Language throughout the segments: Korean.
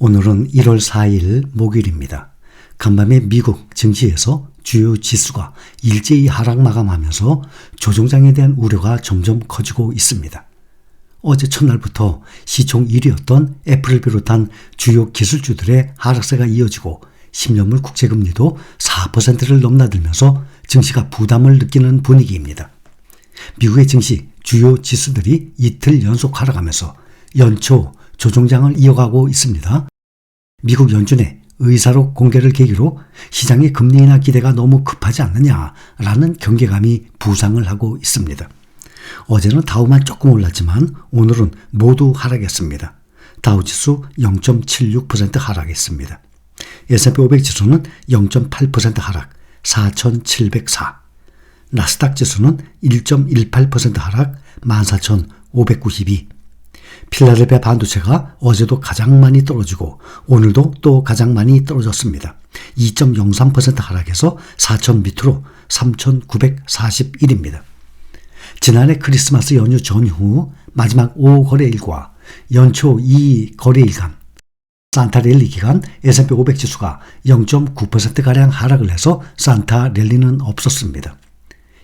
오늘은 1월 4일 목요일입니다. 간밤에 미국 증시에서 주요 지수가 일제히 하락 마감하면서 조정장에 대한 우려가 점점 커지고 있습니다. 어제 첫날부터 시총 1위였던 애플을 비롯한 주요 기술주들의 하락세가 이어지고 10년물 국채금리도 4%를 넘나들면서 증시가 부담을 느끼는 분위기입니다. 미국의 증시 주요 지수들이 이틀 연속 하락하면서 연초 조정장을 이어가고 있습니다. 미국 연준의 의사록 공개를 계기로 시장의 금리 인하 기대가 너무 급하지 않느냐라는 경계감이 부상을 하고 있습니다. 어제는 다우만 조금 올랐지만 오늘은 모두 하락했습니다. 다우지수 0.76% 하락했습니다. S&P 500 지수는 0.8% 하락 4,704. 나스닥 지수는 1.18% 하락 14,592. 필라델피아 반도체가 어제도 가장 많이 떨어지고 오늘도 또 가장 많이 떨어졌습니다. 2.03% 하락해서 4,000 밑으로 3,941입니다. 지난해 크리스마스 연휴 전후 마지막 5거래일과 연초 2거래일간 산타랠리 기간 S&P 500 지수가 0.9%가량 하락을 해서 산타랠리는 없었습니다.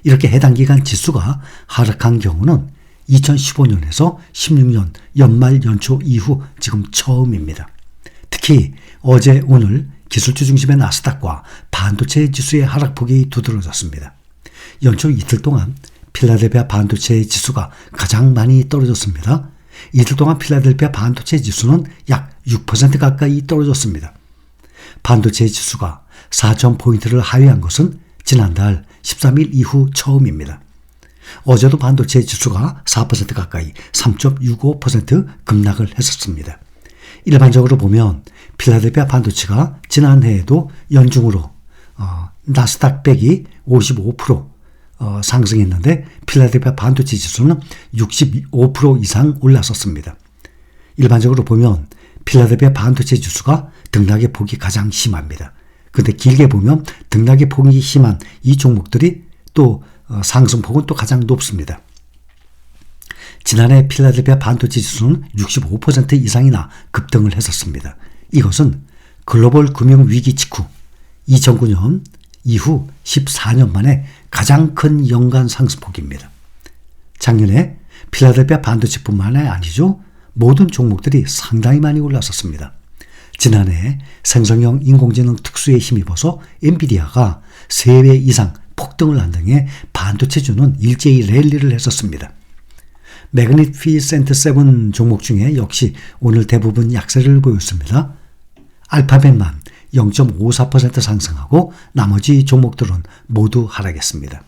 이렇게 해당 기간 지수가 하락한 경우는 2015년에서 16년 연말 연초 이후 지금 처음입니다. 특히 어제 오늘 기술주 중심의 나스닥과 반도체 지수의 하락폭이 두드러졌습니다. 연초 이틀 동안 필라델피아 반도체 지수가 가장 많이 떨어졌습니다. 이틀 동안 필라델피아 반도체 지수는 약 6% 가까이 떨어졌습니다. 반도체 지수가 4,000포인트를 하회한 것은 지난달 13일 이후 처음입니다. 어제도 반도체 지수가 4% 가까이 3.65% 급락을 했었습니다. 일반적으로 보면 필라델피아 반도체가 지난해에도 연중으로 나스닥 100이 55% 상승했는데 필라델피아 반도체 지수는 65% 이상 올랐었습니다. 일반적으로 보면 필라델피아 반도체 지수가 등락의 폭이 가장 심합니다. 그런데 길게 보면 등락의 폭이 심한 이 종목들이 또 상승폭은 또 가장 높습니다. 지난해 필라델피아 반도체 지수는 65% 이상이나 급등을 했었습니다. 이것은 글로벌 금융위기 직후 2009년 이후 14년 만에 가장 큰 연간 상승폭입니다. 작년에 필라델피아 반도체뿐만 아니죠. 모든 종목들이 상당히 많이 올랐었습니다. 지난해 생성형 인공지능 특수에 힘입어서 엔비디아가 3배 이상 폭등을 한 등의 반도체주는 일제히 랠리를 했었습니다. 매그니피센트 7 종목 중에 역시 오늘 대부분 약세를 보였습니다. 알파벳만 0.54% 상승하고 나머지 종목들은 모두 하락했습니다.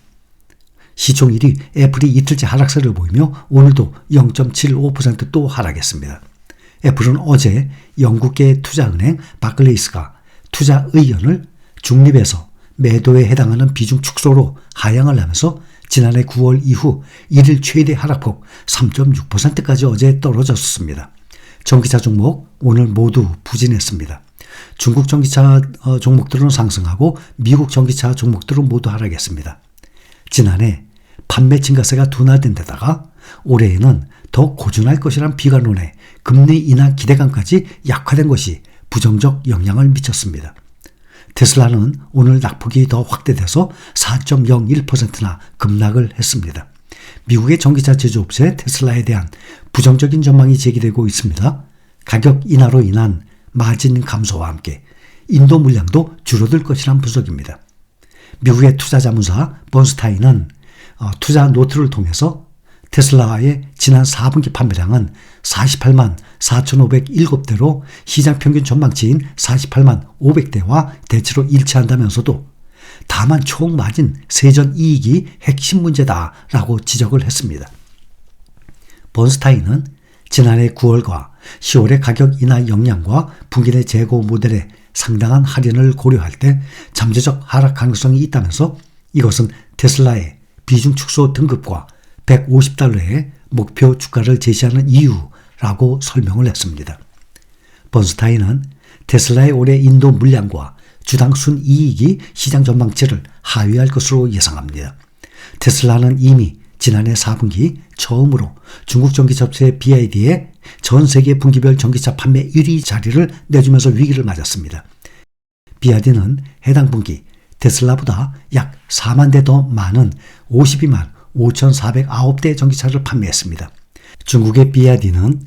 시총 1위 애플이 이틀째 하락세를 보이며 오늘도 0.75% 또 하락했습니다. 애플은 어제 영국계 투자은행 바클레이스가 투자 의견을 중립에서 매도에 해당하는 비중 축소로 하향을 하면서 지난해 9월 이후 1일 최대 하락폭 3.6%까지 어제 떨어졌습니다. 전기차 종목 오늘 모두 부진했습니다. 중국 전기차 종목들은 상승하고 미국 전기차 종목들은 모두 하락했습니다. 지난해 판매 증가세가 둔화된 데다가 올해에는 더 고준할 것이란 비관론에 금리 인하 기대감까지 약화된 것이 부정적 영향을 미쳤습니다. 테슬라는 오늘 낙폭이 더 확대돼서 4.01%나 급락을 했습니다. 미국의 전기차 제조업체 테슬라에 대한 부정적인 전망이 제기되고 있습니다. 가격 인하로 인한 마진 감소와 함께 인도 물량도 줄어들 것이란 분석입니다. 미국의 투자자문사 번스타인은 투자 노트를 통해서 테슬라의 지난 4분기 판매량은 48만 4,507대로 시장 평균 전망치인 48만 500대와 대체로 일치한다면서도 다만 총 마진 세전 이익이 핵심 문제다라고 지적을 했습니다. 번스타인은 지난해 9월과 10월의 가격 인하 역량과 분기 내 재고 모델의 상당한 할인을 고려할 때 잠재적 하락 가능성이 있다면서 이것은 테슬라의 비중 축소 등급과 $150의 목표 주가를 제시하는 이유라고 설명을 했습니다. 번스타인은 테슬라의 올해 인도 물량과 주당 순이익이 시장 전망치를 하회할 것으로 예상합니다. 테슬라는 이미 지난해 4분기 처음으로 중국 전기차업체 BYD에 전 세계 분기별 전기차 판매 1위 자리를 내주면서 위기를 맞았습니다. BYD는 해당 분기 테슬라보다 약 4만 대 더 많은 52만 5,409대 전기차를 판매했습니다. 중국의 BYD는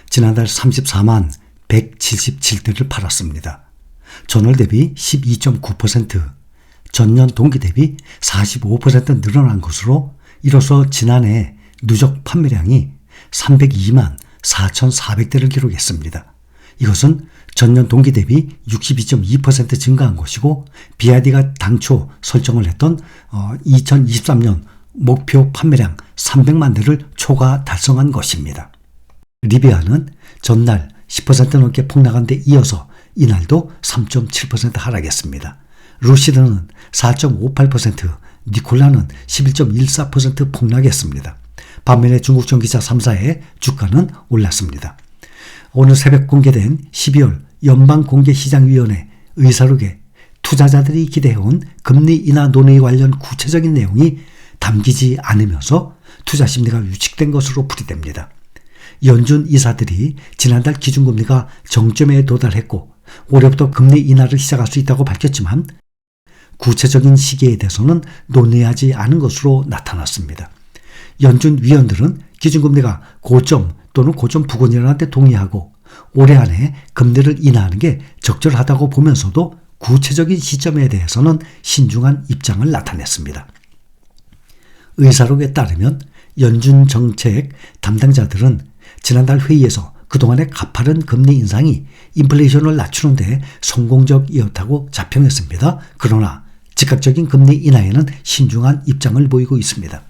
지난달 34만 177대를 팔았습니다. 전월 대비 12.9%, 전년 동기 대비 45% 늘어난 것으로 이로써 지난해 누적 판매량이 302만 4,400대를 기록했습니다. 이것은 전년 동기 대비 62.2% 증가한 것이고 BYD가 당초 설정을 했던 2023년 목표 판매량 300만 대를 초과 달성한 것입니다. 리비아는 전날 10% 넘게 폭락한 데 이어서 이날도 3.7% 하락했습니다. 루시드는 4.58%, 니콜라는 11.14% 폭락했습니다. 반면에 중국 전기차 3사의 주가는 올랐습니다. 오늘 새벽 공개된 12월 연방공개시장위원회 의사록에 투자자들이 기대해온 금리 인하 논의 관련 구체적인 내용이 담기지 않으면서 투자 심리가 위축된 것으로 풀이됩니다. 연준 이사들이 지난달 기준금리가 정점에 도달했고 올해부터 금리 인하를 시작할 수 있다고 밝혔지만 구체적인 시기에 대해서는 논의하지 않은 것으로 나타났습니다. 연준 위원들은 기준금리가 고점 또는 고점 부근이라는 데 동의하고 올해 안에 금리를 인하하는 게 적절하다고 보면서도 구체적인 시점에 대해서는 신중한 입장을 나타냈습니다. 의사록에 따르면 연준 정책 담당자들은 지난달 회의에서 그동안의 가파른 금리 인상이 인플레이션을 낮추는 데 성공적이었다고 자평했습니다. 그러나 즉각적인 금리 인하에는 신중한 입장을 보이고 있습니다.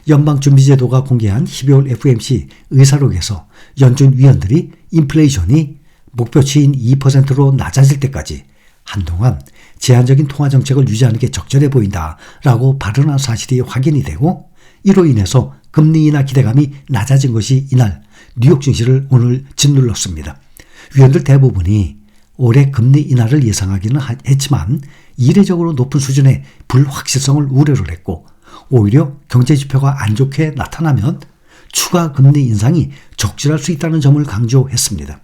연방준비제도가 공개한 12월 FOMC 의사록에서 연준 위원들이 인플레이션이 목표치인 2%로 낮아질 때까지 한동안 제한적인 통화정책을 유지하는 게 적절해 보인다라고 발언한 사실이 확인이 되고 이로 인해서 금리 인하 기대감이 낮아진 것이 이날 뉴욕 증시를 오늘 짓눌렀습니다. 위원들 대부분이 올해 금리 인하를 예상하기는 했지만 이례적으로 높은 수준의 불확실성을 우려를 했고 오히려 경제지표가 안 좋게 나타나면 추가 금리 인상이 적절할 수 있다는 점을 강조했습니다.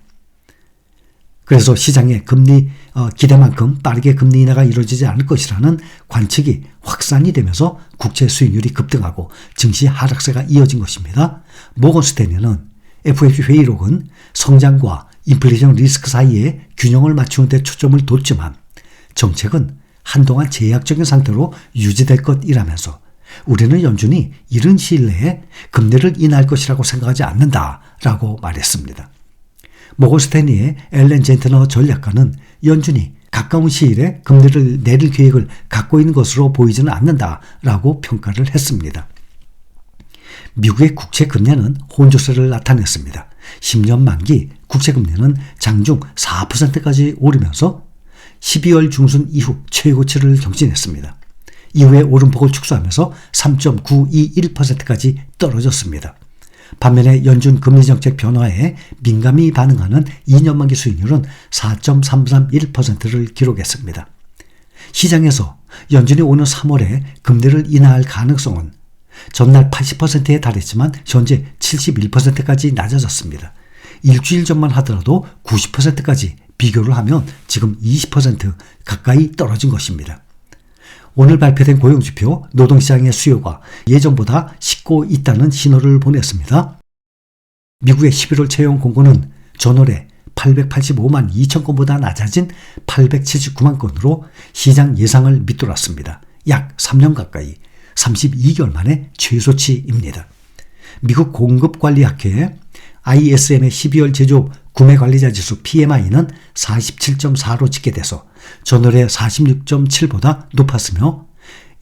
그래서 시장의 금리 기대만큼 빠르게 금리 인하가 이루어지지 않을 것이라는 관측이 확산이 되면서 국채 수익률이 급등하고 증시 하락세가 이어진 것입니다. 모건 스탠리는 FOMC 회의록은 성장과 인플레이션 리스크 사이에 균형을 맞추는 데 초점을 뒀지만 정책은 한동안 제약적인 상태로 유지될 것이라면서 우리는 연준이 이른 시일 내에 금리를 인하할 것이라고 생각하지 않는다라고 말했습니다. 모건 스탠리의 앨런 젠트너 전략가는 연준이 가까운 시일에 금리를 내릴 계획을 갖고 있는 것으로 보이지는 않는다라고 평가를 했습니다. 미국의 국채금리는 혼조세를 나타냈습니다. 10년 만기 국채금리는 장중 4%까지 오르면서 12월 중순 이후 최고치를 경신했습니다. 이후에 오름폭을 축소하면서 3.921%까지 떨어졌습니다. 반면에 연준 금리정책 변화에 민감히 반응하는 2년 만기 수익률은 4.331%를 기록했습니다. 시장에서 연준이 오는 3월에 금리를 인하할 가능성은 전날 80%에 달했지만 현재 71%까지 낮아졌습니다. 일주일 전만 하더라도 90%까지 비교를 하면 지금 20% 가까이 떨어진 것입니다. 오늘 발표된 고용지표 노동시장의 수요가 예전보다 식고 있다는 신호를 보냈습니다. 미국의 11월 채용 공고는 전월에 885만 2천 건보다 낮아진 879만 건으로 시장 예상을 밑돌았습니다. 약 3년 가까이 32개월 만에 최소치입니다. 미국 공급관리학회 ISM의 12월 제조업 구매관리자 지수 PMI는 47.4로 집계돼서 전월에 46.7보다 높았으며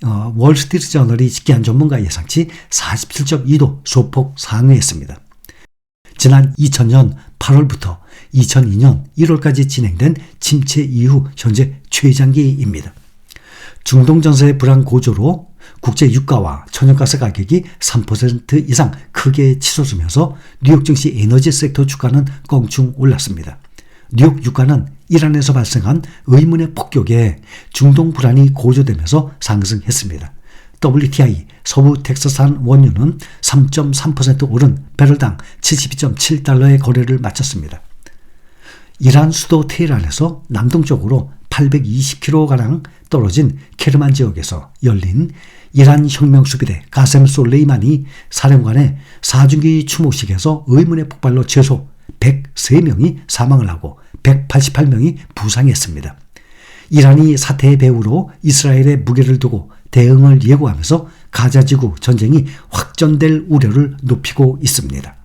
월스트리트 저널이 집계한 전문가 예상치 47.2도 소폭 상회했습니다. 지난 2000년 8월부터 2002년 1월까지 진행된 침체 이후 현재 최장기입니다. 중동 전세의 불안 고조로 국제 유가와 천연가스 가격이 3% 이상 크게 치솟으면서 뉴욕 증시 에너지 섹터 주가는 껑충 올랐습니다. 뉴욕 유가는 이란에서 발생한 의문의 폭격에 중동 불안이 고조되면서 상승했습니다. WTI 서부 텍사스산 원유는 3.3% 오른 배럴당 72.7달러의 거래를 마쳤습니다. 이란 수도 테헤란에서 남동쪽으로 820km가량 떨어진 케르만 지역에서 열린 이란 혁명수비대 가셈 솔레이마니 사령관의 4주기 추모식에서 의문의 폭발로 최소 103명이 사망을 하고 188명이 부상했습니다. 이란이 사태의 배후로 이스라엘의 무게를 두고 대응을 예고하면서 가자지구 전쟁이 확전될 우려를 높이고 있습니다.